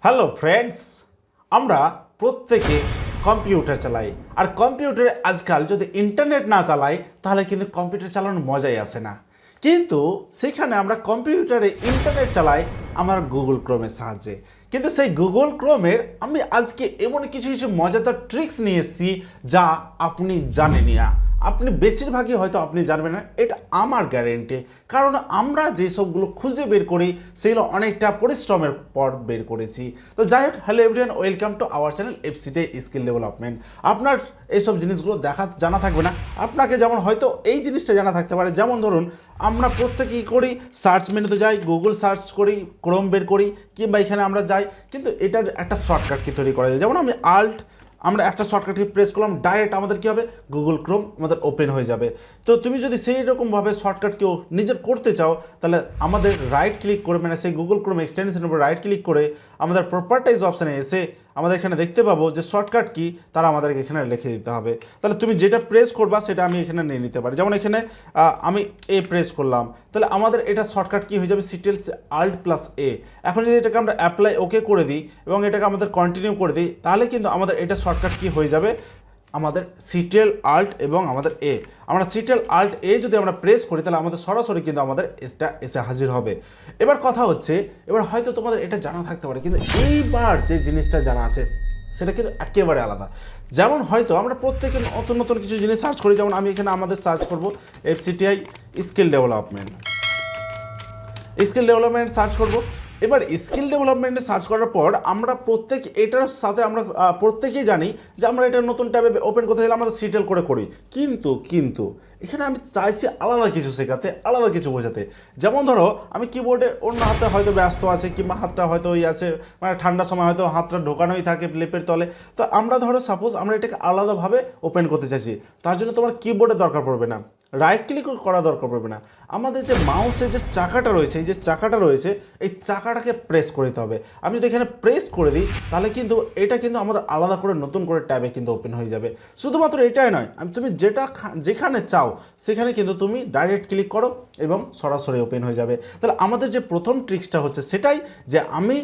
Hello friends, আমরা প্রত্যেকে computer চালাই। আর কম্পিউটারে আজকাল যদি ইন্টারনেট না চালাই তাহলে কিন্তু কম্পিউটার চালানোর মজাই আসে না। কিন্তু সেখানে আমরা কম্পিউটারে ইন্টারনেট চালাই আমার গুগল ক্রোমের সাহায্যে। কিন্তু সেই গুগল ক্রোমের আমি আজকে এমন কিছু কিছু মজাদার ট্রিক্স নিয়ে এসেছি যা আপনি জানেনই না। আপনি বেশিরভাগই হয়তো আপনি জানবেন না, এটা আমার গ্যারেন্টি। কারণ আমরা যেসবগুলো খুঁজে বের করি সেগুলো অনেকটা পরিশ্রমের পর বের করেছি। তো যাই হোক, hello everyone, welcome to our channel FCTI skill development. আপনার এইসব জিনিসগুলো জানা থাকবে না, আপনাকে যেমন হয়তো এই জিনিসটা জানা থাকতে পারে। যেমন ধরুন, আমরা প্রত্যেকেই করি সার্চ মেনুতে যাই, গুগল সার্চ করি, ক্রোম বের করি, কিংবা এখানে আমরা যাই, কিন্তু এটার একটা শর্টকাট কি তৈরি করা যায়। যেমন আমরা একটা শর্টকাট কি প্রেস করলাম, ডাইরেক্ট আমাদের কী হবে, গুগল ক্রোম আমাদের ওপেন হয়ে যাবে। তো তুমি যদি সেই রকমভাবে শর্টকাট কেউ নিজের করতে চাও, তাহলে আমাদের রাইট ক্লিক করে, মানে সেই গুগল ক্রোম এক্সটেনশনের উপর রাইট ক্লিক করে আমাদের প্রপার্টাইজ অপশানে এসে আমাদের এখানে দেখতে পাবো যে শর্টকাট কি তারা আমাদেরকে এখানে লিখে দিতে হবে। তাহলে তুমি যেটা প্রেস করবা সেটা আমি এখানে নিয়ে নিতে পারি। যেমন এখানে আমি এ প্রেস করলাম, তাহলে আমাদের এটা শর্টকাট কি হয়ে যাবে, Ctrl+A। এখন যদি এটাকে আমরা অ্যাপ্লাই ওকে করে দিই এবং এটাকে আমাদের কন্টিনিউ করে দিই, তাহলে কিন্তু আমাদের এটা শর্টকাট কি হয়ে যাবে, আমাদের Ctrl+Alt এবং আমাদের A। আমরা Ctrl+Alt+A যদি আমরা প্রেস করি তাহলে আমাদের সরাসরি কিন্তু আমাদের এটা এসে হাজির হবে। এবার কথা হচ্ছে, এবার হয়তো তোমাদের এটা জানা থাকতে পারে, কিন্তু এইবার যে জিনিসটা জানা আছে সেটা কিন্তু একেবারে আলাদা। যেমন হয়তো আমরা প্রত্যেকে নতুন নতুন কিছু জিনিস সার্চ করি। যেমন আমি এখানে আমাদের সার্চ করব FCTI স্কিল ডেভেলপমেন্ট সার্চ করব। এবার স্কিল ডেভেলপমেন্টে সার্চ করার পর আমরা এটার সাথে আমরা প্রত্যেকেই জানি যে আমরা এটা নতুন ট্যাবে ওপেন করতে গেলে আমাদের সিটেল করে করি। কিন্তু এখানে আমি চাইছি আলাদা কিছু শেখাতে, আলাদা কিছু বোঝাতে। যেমন ধরো, আমি কিবোর্ডে অন্য হাতে হয়তো ব্যস্ত আছে, কিংবা হাতটা হয়তো ওই আছে, মানে ঠান্ডার সময় হয়তো হাতটা ঢোকানোই থাকে লেপের তলে। তো আমরা ধরো সাপোজ আমরা এটাকে আলাদাভাবে ওপেন করতে চাইছি, তার জন্য তোমার কিবোর্ডের দরকার পড়বে না, রাইট ক্লিক করা দরকার পড়বে না। আমাদের যে মাউসের যে চাকাটা রয়েছে, এই চাকাটাকে প্রেস করে দিতে হবে। আমি যদি এখানে প্রেস করে দিই তাহলে কিন্তু এটা কিন্তু আমাদের আলাদা করে নতুন করে ট্যাবে কিন্তু ওপেন হয়ে যাবে। শুধুমাত্র এটাই নয়, তুমি যেখানে চাও সেখানে কিন্তু তুমি ডাইরেক্ট ক্লিক করো এবং সরাসরি ওপেন হয়ে যাবে। তাহলে আমাদের যে প্রথম ট্রিক্সটা হচ্ছে সেটাই, যে আমি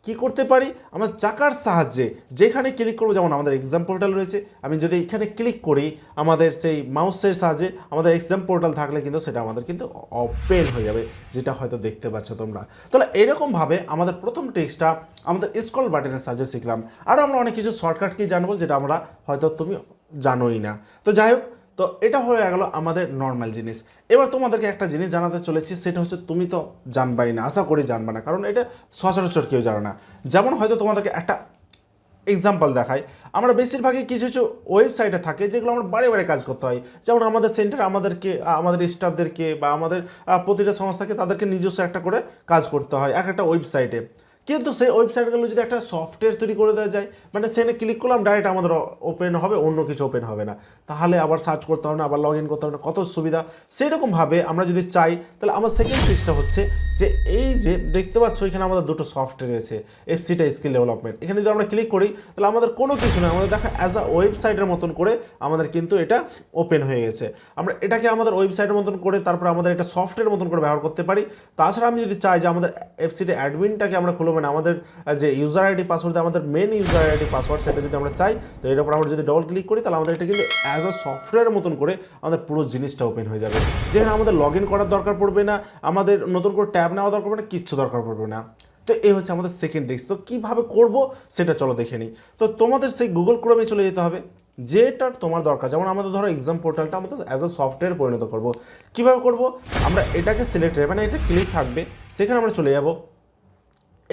কি করতে পারি, আমার চাকার সাহায্যে যেখানে ক্লিক করবো, যেমন আমাদের এক্সাম পোর্টাল রয়েছে, আমি যদি এখানে ক্লিক করি আমাদের সেই মাউসের সাহায্যে, আমাদের এক্সাম পোর্টাল থাকলে কিন্তু সেটা আমাদের কিন্তু ওপেন হয়ে যাবে, যেটা হয়তো দেখতে পাচ্ছ তোমরা। তাহলে এরকমভাবে আমাদের প্রথম ট্রিক্সটা আমাদের স্ক্রল বাটনের সাহায্যে শিখলাম। আরও আমরা অনেক কিছু শর্টকাট কি জানবো যেটা আমরা হয়তো তুমি জানোই না। তো যাই হোক, তো এটা হয়ে গেল আমাদের নর্মাল জিনিস। এবার তোমাদেরকে একটা জিনিস জানাতে চলেছি, সেটা হচ্ছে তুমি তো জানবাই না, আশা করি জানবা না, কারণ এটা সচরাচর কেউ জানে না। যেমন হয়তো তোমাদেরকে একটা এক্সাম্পল দেখাই, আমরা বেশিরভাগই কিছু কিছু ওয়েবসাইটে থাকে যেগুলো আমরা বারে বারে কাজ করতে হয়। যেমন আমাদের সেন্টার আমাদের স্টাফদেরকে বা আমাদের প্রতিটা সংস্থাকে তাদেরকে নিজস্ব একটা করে কাজ করতে হয় একটা ওয়েবসাইটে। কিন্তু সেই ওয়েবসাইটগুলো যদি একটা সফটওয়্যার তৈরি করে দেওয়া যায়, মানে সেখানে ক্লিক করলাম ডাইরেক্ট আমাদের ওপেন হবে, অন্য কিছু ওপেন হবে না, তাহলে আবার সার্চ করতে হবে না, আবার লগ ইন করতে হবে না, কত সুবিধা। সেইরকমভাবে আমরা যদি চাই, তাহলে আমার সেকেন্ড ট্রিক্সটা হচ্ছে যে এই যে দেখতে পাচ্ছ এখানে আমাদের দুটো সফটওয়্যার রয়েছে, FCTI স্কিল ডেভেলপমেন্ট। এখানে যদি আমরা ক্লিক করি তাহলে আমাদের কোনো কিছু নয়, আমাদের দেখা অ্যাজ আ ওয়েবসাইটের মতন করে আমাদের কিন্তু এটা ওপেন হয়ে গেছে। আমরা এটাকে আমাদের ওয়েবসাইটের মতন করে তারপর আমাদের এটা সফটওয়্যার মতন করে ব্যবহার করতে পারি। তাছাড়া আমি যদি চাই যে আমাদের FCTI অ্যাডমিনটাকে আমরা খুলবো না, আমাদের যে ইউজার আইডি পাসওয়ার্ড, আমাদের মেন ইউজার আইডি পাসওয়ার্ড, সেটা যদি আমরা চাই, তো এর উপর আমরা যদি ডবল ক্লিক করি তাহলে আমাদের এটা কিন্তু অ্যাজ আ সফটওয়্যারের মতন করে আমাদের পুরো জিনিসটা ওপেন হয়ে যাবে, যেখানে আমাদের লগ ইন করার দরকার পড়বে না, আমাদের নতুন করে ট্যাব নেওয়া দরকার পড়বে না, কিচ্ছু দরকার পড়বে না। তো এই হচ্ছে আমাদের সেকেন্ড ট্রিক্স। তো কীভাবে করবো সেটা চলো দেখে নিই। তো তোমাদের সেই গুগল ক্রোমে চলে যেতে হবে, যেটা তোমার দরকার। যেমন আমাদের ধরো এক্সাম পোর্টালটা আমাদের অ্যাজ আ সফটওয়্যার পরিণত করবো। কীভাবে করবো, আমরা এটাকে সিলেক্ট, মানে এটা ক্লিক থাকবে, সেখানে আমরা চলে যাবো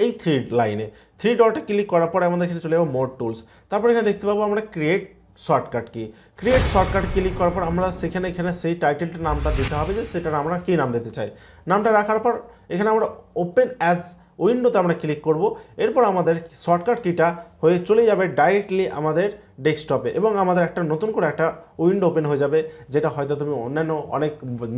এই থ্রি ডটে ক্লিক করার পরে আমাদের এখানে চলে যাবো মোর টুলস। তারপর এখানে দেখতে পাবো আমরা ক্রিয়েট শর্টকাট ক্লিক করার পর আমরা এখানে সেই টাইটেলটার নামটা দিতে হবে, যে সেটার আমরা কী নাম দিতে চাই। নামটা রাখার পর এখানে আমরা ওপেন অ্যাজ উইন্ডোতে আমরা ক্লিক করব। এরপর আমাদের শর্টকাট কিটা হয়ে চলে যাবে ডাইরেক্টলি আমাদের ডেস্কটপে, এবং আমাদের একটা নতুন করে একটা উইন্ডো ওপেন হয়ে যাবে, যেটা হয়তো তুমি অন্যান্য অনেক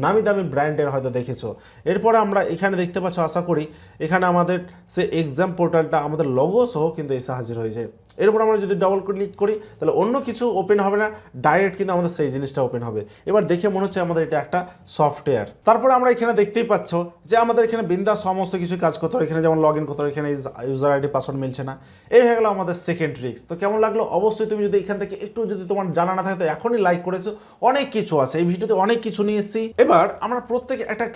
নামি দামি ব্র্যান্ডের হয়তো দেখেছো। এরপরে আমরা এখানে দেখতে পাচ্ছ, আশা করি এখানে আমাদের সে এক্সাম পোর্টালটা আমাদের লোগো সহ কিন্তু এসে হাজির হয়ে যায়। এর উপর আমরা যদি ডবল ক্লিক করি তাহলে অন্য কিছু ওপেন হবে না, ডাইরেক্ট কিন্তু আমাদের সেই জিনিসটা ওপেন হবে। এবার দেখে মনে হচ্ছে আমাদের এটা একটা সফটওয়্যার। তারপরে আমরা এখানে দেখতেই পাচ্ছ যে আমাদের এখানে বিন্দাস সমস্ত কিছু কাজ করতে হবে। এখানে যেমন লগ ইন করতে হবে, এখানে ইউজার আইডি পাসওয়ার্ড মিলছে না। এই হয়ে গেল আমাদের সেকেন্ড ট্রিক্স। তো কেমন লাগলো অবশ্যই তুমি যদি এখান থেকে একটু যদি তোমার জানা না থাকে তো এখনই লাইক করেছো, অনেক কিছু আছে এই ভিডিওতে, অনেক কিছু নিয়ে এসেছি। এবার আমরা প্রত্যেকে একটা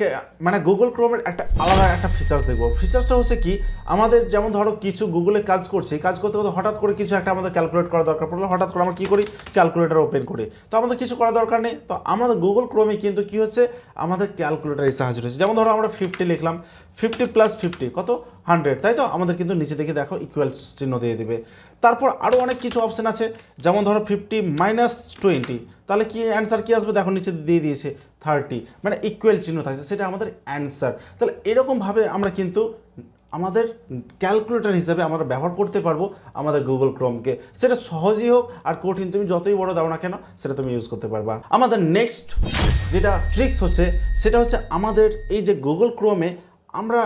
মানে গুগল ক্রোমের একটা আলাদা একটা ফিচার্স দেখবো। ফিচার্সটা হচ্ছে কি, আমাদের যেমন ধরো কিছু গুগলে কাজ করছি, কাজ করতে করতে হঠাৎ করে কিছু একটা আমাদের ক্যালকুলেট করা দরকার পড়লো, হঠাৎ করে আমরা কী করি, ক্যালকুলেটার ওপেন করি। তো আমাদের কিছু করা দরকার নেই, তো আমাদের গুগল ক্রোমে কিন্তু কী হচ্ছে, আমাদের ক্যালকুলেটারের সাহায্য রয়েছে। যেমন ধরো আমরা 50 লিখলাম, 50 + 50 কত 100, তাই তো আমাদের কিন্তু নিচে দেখে দেখো ইকুয়াল চিহ্ন দিয়ে দিবে। তারপর আরও অনেক কিছু অপশান আছে, যেমন ধরো 50 - 20, তাহলে কি অ্যান্সার কী আসবে দেখো নিচে দিয়ে দিয়েছে 30, মানে ইকুয়াল চিহ্ন থাকছে, সেটা আমাদের অ্যান্সার। তাহলে এরকমভাবে আমরা কিন্তু আমাদের ক্যালকুলেটর হিসাবে আমরা ব্যবহার করতে পারবো আমাদের গুগল ক্রোমকে। সেটা সহজই হোক আর কঠিন, তুমি যতই বড় দাও না কেন সেটা তুমি ইউজ করতে পারবা। আমাদের নেক্সট যেটা ট্রিক্স হচ্ছে সেটা হচ্ছে আমাদের এই যে গুগল ক্রোমে আমরা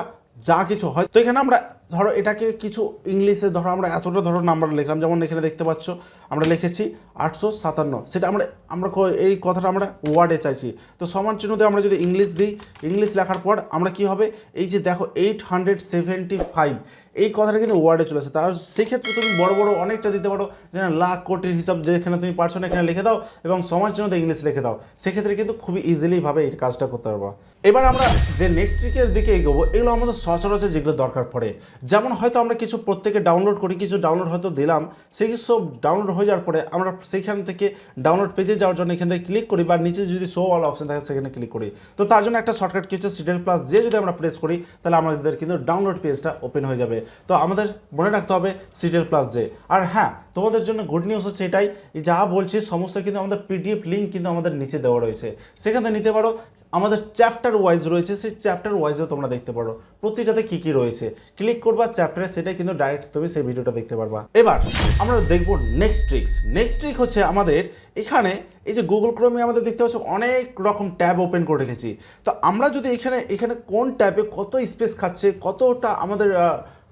যা কিছু হয়, তো এখানে আমরা ধরো এটাকে কিছু ইংলিশে ধরো আমরা এতটা ধরো নাম্বার লিখলাম, যেমন এখানে দেখতে পাচ্ছ আমরা লিখেছি 857, সেটা আমরা এই কথাটা আমরা ওয়ার্ডে চাইছি, তো সমান চিহ্নতে আমরা যদি ইংলিশ দিই, ইংলিশ লেখার পর আমরা কি হবে, এই যে দেখো 875 এই কথাটা কিন্তু ওয়ার্ডে চলেছে। তার সেক্ষেত্রে তুমি বড় বড় অনেকটা দিতে পারো, যেন লাখ কোটির হিসাব যেখানে তুমি পারছো না এখানে লিখে দাও এবং সমান চিহ্নতে ইংলিশ লিখে দাও, সেক্ষেত্রে কিন্তু খুবই ইজিলিভাবে এই কাজটা করতে পারবো। এবার আমরা যে নেক্সট ট্রিকের দিকে এগোবো, এগুলো আমাদের সচরাচর যেগুলো দরকার পড়ে, যেমন হয়তো আমরা কিছু প্রত্যেকে ডাউনলোড করি, কিছু ডাউনলোড হয়তো দিলাম, সেই সব ডাউনলোড হয়ে যাওয়ার পরে আমরা সেইখান থেকে ডাউনলোড পেজে যাওয়ার জন্য এখান থেকে ক্লিক করি, বা নিচে যদি শো অল অপশন থাকে সেখানে ক্লিক করি। তো তার জন্য একটা শর্টকাট কি হচ্ছে, Ctrl+J যদি আমরা প্রেস করি তাহলে আমাদের কিন্তু ডাউনলোড পেজটা ওপেন হয়ে যাবে। তো আমাদের মনে রাখতে হবে Ctrl+J। আর হ্যাঁ, তোমাদের জন্য গুড নিউজ হচ্ছে এটাই, যা বলছি সমস্ত কিন্তু আমাদের পিডিএফ লিঙ্ক কিন্তু আমাদের নিচে দেওয়া রয়েছে, সেখানে নিতে পারো। আমাদের চ্যাপ্টার ওয়াইজ রয়েছে, সেই চ্যাপ্টার ওয়াইজও তোমরা দেখতে পারো প্রতিটাতে কী কী রয়েছে, ক্লিক করবা চ্যাপ্টারে, সেটাই কিন্তু ডাইরেক্ট তুমি সেই ভিডিওটা দেখতে পারবা। এবার আমরা দেখবো নেক্সট ট্রিক্স। নেক্সট ট্রিক হচ্ছে আমাদের এখানে এই যে গুগল ক্রোমে আমাদের দেখতে পাচ্ছ অনেক রকম ট্যাব ওপেন করে রেখেছি। তো আমরা যদি এখানে কোন ট্যাবে কত স্পেস খাচ্ছে, কতটা আমাদের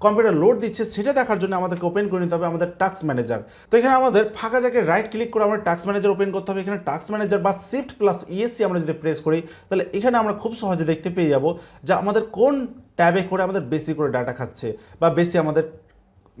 কম্পিউটার লোড দিচ্ছে সেটা দেখার জন্য আমাদেরকে ওপেন করে নিতে হবে আমাদের টাস্ক ম্যানেজার। তো এখানে আমাদের ফাঁকা জায়গায় রাইট ক্লিক করে আমরা টাস্ক ম্যানেজার ওপেন করতে হবে। এখানে টাস্ক ম্যানেজার বা Shift+ESC আমরা যদি প্রেস করি তাহলে এখানে আমরা খুব সহজে দেখতে পেয়ে যাব যে আমাদের কোন ট্যাবে করে আমাদের বেশি করে ডাটা খাচ্ছে বা বেশি আমাদের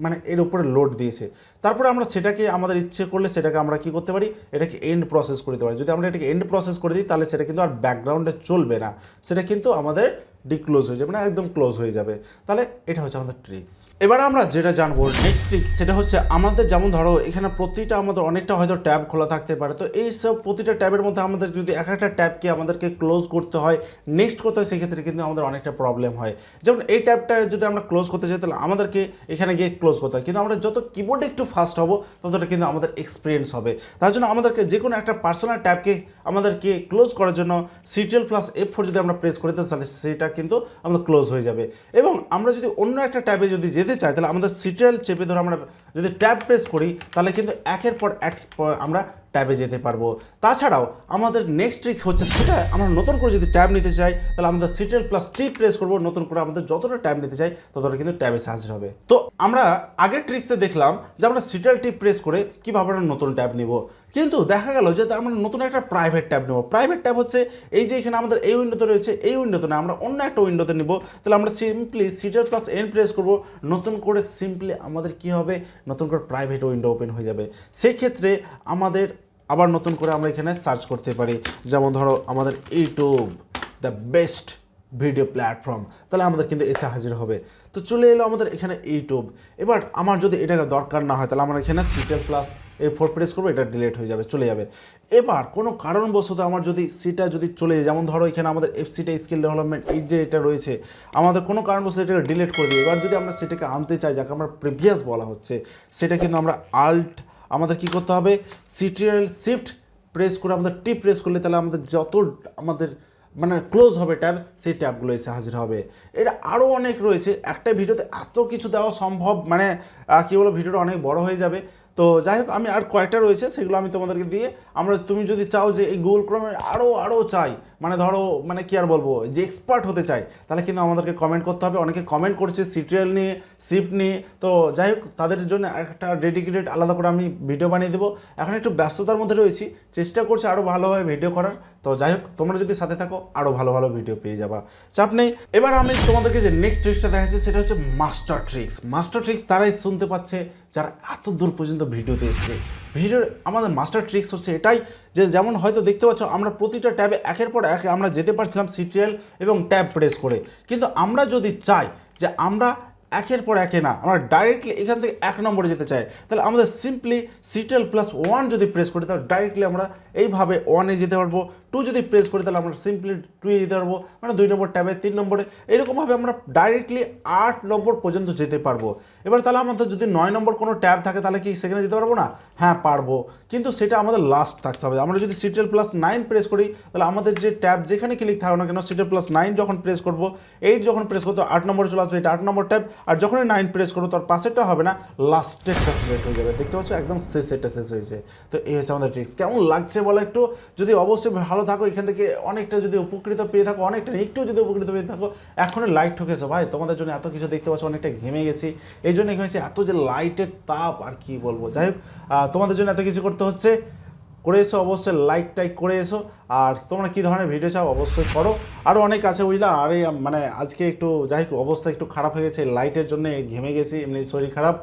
মানে এর উপরে লোড দিয়েছে। তারপরে আমরা সেটাকে আমাদের ইচ্ছে করলে সেটাকে আমরা কি করতে পারি, এটাকে এন্ড প্রসেস করে দিতে পারি। যদি আমরা এটাকে এন্ড প্রসেস করে দিই তাহলে সেটা কিন্তু আর ব্যাকগ্রাউন্ডে চলবে না, সেটা কিন্তু আমাদের ডিক্লোজ হয়ে যাবে, না একদম ক্লোজ হয়ে যাবে। তাহলে এটা হচ্ছে আমাদের ট্রিক্স। এবার আমরা যেটা জানবো নেক্সট ট্রিক, সেটা হচ্ছে আমাদের যেমন ধরো এখানে প্রতিটা আমাদের অনেকটা হয়তো ট্যাব খোলা থাকতে পারে, তো এই সব প্রতিটা ট্যাবের মধ্যে আমাদের যদি এক একটা ট্যাবকে আমাদেরকে ক্লোজ করতে হয়, নেক্সট করতে হয়, সেক্ষেত্রে কিন্তু আমাদের অনেকটা প্রবলেম হয়। যেমন এই ট্যাবটা যদি আমরা ক্লোজ করতে চাই তাহলে আমাদেরকে এখানে গিয়ে ক্লোজ করতে হয়, কিন্তু আমরা যত কিবোর্ডে একটু ফাস্ট হবো ততটা কিন্তু আমাদের এক্সপিরিয়েন্স হবে। তার জন্য আমাদেরকে যে কোনো একটা পার্সোনাল ট্যাবকে আমাদেরকে ক্লোজ করার জন্য Ctrl+F4 যদি আমরা প্রেস করি তাহলে সেটা কিন্তু আমাদের ক্লোজ হয়ে যাবে। এবং আমরা যদি অন্য একটা ট্যাবে যদি যেতে চাই তাহলে আমাদের Ctrl চেপে ধরে আমরা যদি ট্যাব প্রেস করি তাহলে কিন্তু একের পর এক আমরা ট্যাবে যেতে পারবো। তাছাড়াও আমাদের নেক্সট ট্রিক হচ্ছে সেটা আমরা নতুন করে যদি ট্যাব নিতে চাই তাহলে আমাদের Ctrl+T প্রেস করবো, নতুন করে আমাদের যতটা ট্যাব নিতে চাই ততটা কিন্তু ট্যাবে হাজির হবে। তো আমরা আগের ট্রিক্সে দেখলাম যে আমরা Ctrl+T প্রেস করে কীভাবে আমরা নতুন ট্যাব নিব, কিন্তু দেখা গেল যে আমরা নতুন একটা প্রাইভেট ট্যাব নেব। প্রাইভেট ট্যাব হচ্ছে এই যে এখানে আমাদের এই উইন্ডোতে রয়েছে, এই উইন্ডোতে না আমরা অন্য একটা উইন্ডোতে নিব। তাহলে আমরা সিম্পলি Ctrl+N প্রেস করবো, নতুন করে সিম্পলি আমাদের কি হবে, নতুন করে প্রাইভেট উইন্ডো ওপেন হয়ে যাবে। সেই ক্ষেত্রে আমাদের আবার নতুন করে আমরা এখানে সার্চ করতে পারি, যেমন ধরো আমাদের YouTube the best video platform, তাহলে আমাদের কিন্তু এসে হাজির হবে। তো চলে এলো আমাদের এখানে ইউটিউব। এবার আমার যদি এটা দরকার না হয় তাহলে আমরা এখানে Ctrl+A4 প্রেস করবো, এটা ডিলিট হয়ে যাবে, চলে যাবে। এবার কোনো কারণবশত আমার যদি সেটা যদি চলে যায়, যেমন ধরো এখানে আমাদের FCTI স্কিল ডেভেলপমেন্ট এই যে এটা রয়েছে, আমাদের কোনো কারণবশত এটাকে ডিলিট করে দিই। এবার যদি আমরা সেটাকে আনতে চাই, যাকে আমরা প্রিভিয়াস বলা হচ্ছে, সেটা কিন্তু আমরা আমাদের কি করতে হবে, Ctrl+Shift প্রেস করে আমাদের টি প্রেস করলে তাহলে আমাদের যত আমাদের মানে ক্লোজ হবে ট্যাব, সেই ট্যাবগুলো এসে হাজির হবে। এটা আরও অনেক রয়েছে, একটা ভিডিওতে এত কিছু দেওয়া সম্ভব মানে কী বলো, ভিডিওটা অনেক বড় হয়ে যাবে। তো যাই হোক, আমি আর কয়েকটা রয়েছে সেগুলো আমি তোমাদেরকে দিয়ে তুমি যদি চাও যে এই গুগল ক্রোমের আরও চাই মানে ধরো মানে কি আর বলবো যে এক্সপার্ট হতে চায় তাহলে কিন্তু আমাদেরকে কমেন্ট করতে হবে। অনেকে কমেন্ট করছে সিটিএল নিয়ে, শিফট নিয়ে, তো যাই হোক তাদের জন্য একটা ডেডিকেটেড আলাদা করে আমি ভিডিও বানিয়ে দেবো। এখন একটু ব্যস্ততার মধ্যে রয়েছি, চেষ্টা করছি আরও ভালোভাবে ভিডিও করার। তো যাই হোক তোমরা যদি সাথে থাকো আরও ভালো ভালো ভিডিও পেয়ে যাবা, চাপ নেই। এবার আমি তোমাদেরকে যে নেক্সট ট্রিক্সটা দেখাচ্ছি সেটা হচ্ছে মাস্টার ট্রিক্স। মাস্টার ট্রিক্স তারাই শুনতে পাচ্ছে যারা এত দূর পর্যন্ত ভিডিওতে এসছে। ভিডিওর আমাদের মাস্টার ট্রিক্স হচ্ছে এটাই যে যেমন হয়তো দেখতে পাচ্ছ আমরা প্রতিটা ট্যাবে একের পর এক আমরা যেতে পারছিলাম সিটিএল এবং ট্যাব প্রেস করে, কিন্তু আমরা যদি চাই যে আমরা একের পর একে না, আমরা ডাইরেক্টলি এখান থেকে 1 নম্বরে যেতে চাই, তাহলে আমাদের সিম্পলি Ctrl+1 যদি প্রেস করি তাহলে ডাইরেক্টলি আমরা এইভাবে 1-এ যেতে পারবো। 2 যদি প্রেস করি তাহলে আমরা সিম্পলি 2-এ যেতে পারবো, মানে 2 নম্বর ট্যাবে 3 নম্বরে, এরকমভাবে আমরা ডাইরেক্টলি 8 নম্বর পর্যন্ত যেতে পারবো। এবার তাহলে আমাদের যদি 9 নম্বর কোনো ট্যাব থাকে তাহলে কি সেখানে যেতে পারবো না? হ্যাঁ পারবো, কিন্তু সেটা আমাদের লাস্ট থাকতে হবে। আমরা যদি Ctrl+9 প্রেস করি তাহলে আমাদের যে ট্যাব যেখানে ক্লিক থাকো না কেন, Ctrl+9 যখন প্রেস করবো, 8 যখন প্রেস করতো 8 নম্বরে চলে আসবে, এটা 8 নম্বর ট্যাব। আর যখনই 9 প্রেস করবো তার পাশেরটা হবে না, লাস্টেরটা সিলেক্ট হয়ে যাবে। দেখতে পাচ্ছ একদম শেষেরটা শেষ হয়েছে। তো এই হচ্ছে আমাদের ট্রিক্স। কেমন লাগছে বলো একটু? যদি অবশ্যই ভালো থাকো, এখান থেকে অনেকটা যদি উপকৃত পেয়ে থাকো, অনেকটা একটু যদি উপকৃত পেয়ে থাকো, এখনই লাইট ঠকেছো ভাই। তোমাদের জন্য এত কিছু দেখতে পাচ্ছ, অনেকটা ঘেমে গেছি, এই জন্য কি হয়েছে এত যে লাইটের তাপ আর কি বলবো। যাই হোক তোমাদের জন্য এত কিছু করতে হচ্ছে, করে এসো, অবশ্যই লাইক টাইক করে এসো। আর তোমরা কী ধরনের ভিডিও চাও অবশ্যই করো, আরও অনেক আছে বুঝলা। আর এই মানে আজকে একটু যাই হোক অবস্থা একটু খারাপ হয়ে গেছে, লাইটের জন্য ঘেমে গেছি, এমনি শরীর খারাপ।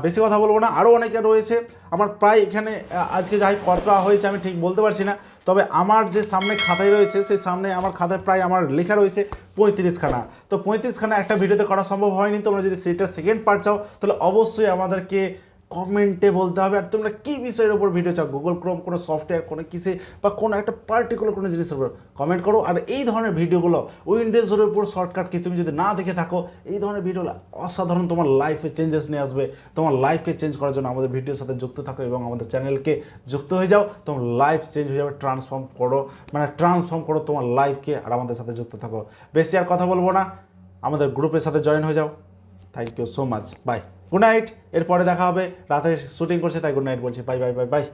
বেশি কথা বলবো না, আরও অনেকে রয়েছে। আমার প্রায় এখানে আজকে যাই কতটা হয়েছে আমি ঠিক বলতে পারছি না, তবে আমার যে সামনে খাতায় রয়েছে সেই সামনে আমার খাতায় প্রায় আমার লেখা রয়েছে 35খানা। তো 35খানা একটা ভিডিওতে করা সম্ভব হয়নি। তোমরা যদি সেটা সেকেন্ড পার্ট চাও তাহলে অবশ্যই আমাদেরকে কমেন্টে বলতে হবে। আর তোমরা কী বিষয়ের ওপর ভিডিও চাও, গুগল ক্রোম, কোনো সফটওয়্যার, কোনো কিসে বা কোনো একটা পার্টিকুলার কোনো জিনিসের উপর কমেন্ট করো। আর এই ধরনের ভিডিওগুলো উইন্ডোজের উপর শর্টকাট কি তুমি যদি না দেখে থাকো, এই ধরনের ভিডিওগুলো অসাধারণ তোমার লাইফে চেঞ্জেস নিয়ে আসবে। তোমার লাইফকে চেঞ্জ করার জন্য আমাদের ভিডিওর সাথে যুক্ত থাকো এবং আমাদের চ্যানেলকে যুক্ত হয়ে যাও। তোমার লাইফ চেঞ্জ হয়ে যাবে, ট্রান্সফর্ম করো তোমার লাইফকে, আর আমাদের সাথে যুক্ত থাকো। বেশি আর কথা বলবো না, আমাদের গ্রুপের সাথে জয়েন হয়ে যাও। Thank you so much, bye, good night. এরপরে দেখা হবে, রাতে শুটিং করছে তাই গুড নাইট বলছি, বাই বাই বাই বাই।